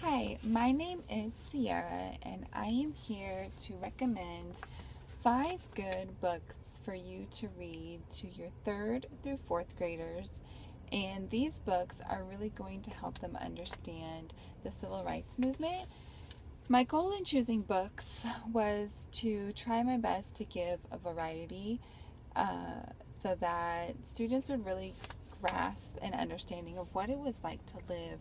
Hi, my name is Sierra, and I am here to recommend 5 good books for you to read to your third through fourth graders. And these books are really going to help them understand the civil rights movement. My goal in choosing books was to try my best to give a variety so that students would really grasp an understanding of what it was like to live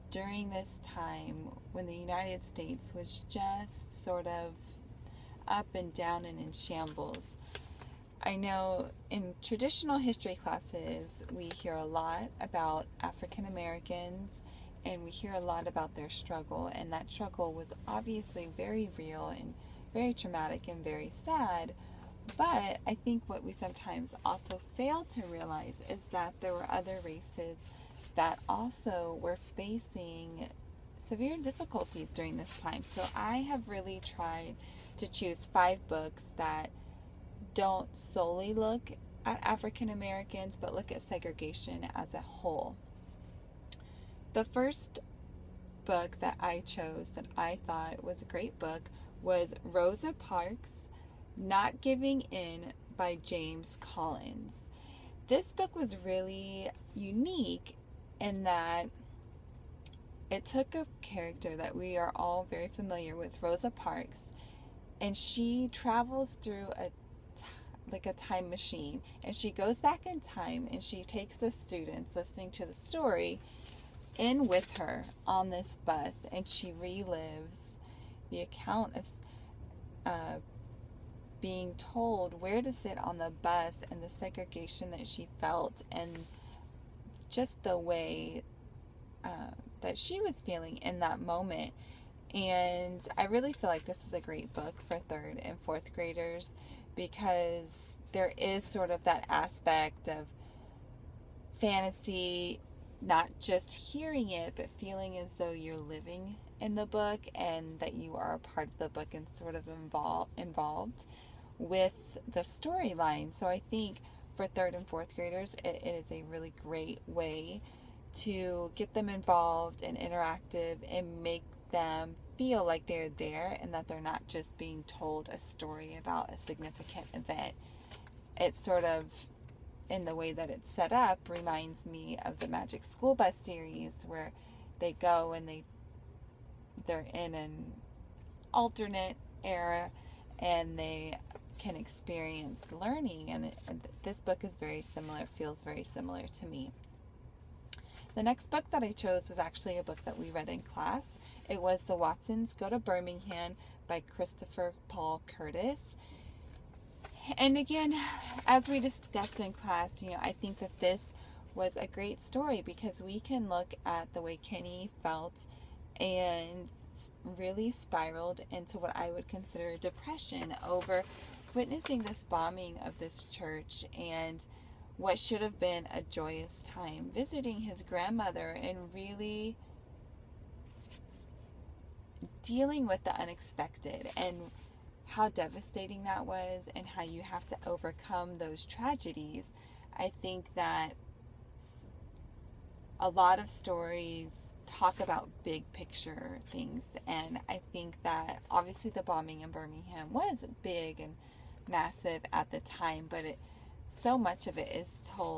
during this time when the United States was just sort of up and down and in shambles. I know in traditional history classes we hear a lot about African Americans and we hear a lot about their struggle, and that struggle was obviously very real and very traumatic and very sad. But I think what we sometimes also fail to realize is that there were other races that also were facing severe difficulties during this time. So I have really tried to choose 5 books that don't solely look at African Americans but look at segregation as a whole. The first book that I chose that I thought was a great book was Rosa Parks' Not Giving In by James Collins. This book was really unique in that it took a character that we are all very familiar with, Rosa Parks, and she travels through a time machine, and she goes back in time and she takes the students listening to the story in with her on this bus, and she relives the account of being told where to sit on the bus and the segregation that she felt and just the way that she was feeling in that moment. And I really feel like this is a great book for third and fourth graders because there is sort of that aspect of fantasy, not just hearing it, but feeling as though you're living in the book and that you are a part of the book and sort of involved with the storyline. So I think for third and fourth graders, it is a really great way to get them involved and interactive and make them feel like they're there and that they're not just being told a story about a significant event. It's sort of, in the way that it's set up, reminds me of the Magic School Bus series where they go and they're in an alternate era and they can experience learning, and this book is very similar, feels very similar to me. The next book that I chose was actually a book that we read in class. It was The Watsons Go to Birmingham by Christopher Paul Curtis. And again, as we discussed in class, I think that this was a great story because we can look at the way Kenny felt and really spiraled into what I would consider depression over witnessing this bombing of this church and what should have been a joyous time visiting his grandmother and really dealing with the unexpected and how devastating that was and how you have to overcome those tragedies. I think that a lot of stories talk about big picture things, and I think that obviously the bombing in Birmingham was big and massive at the time, but so much of it is told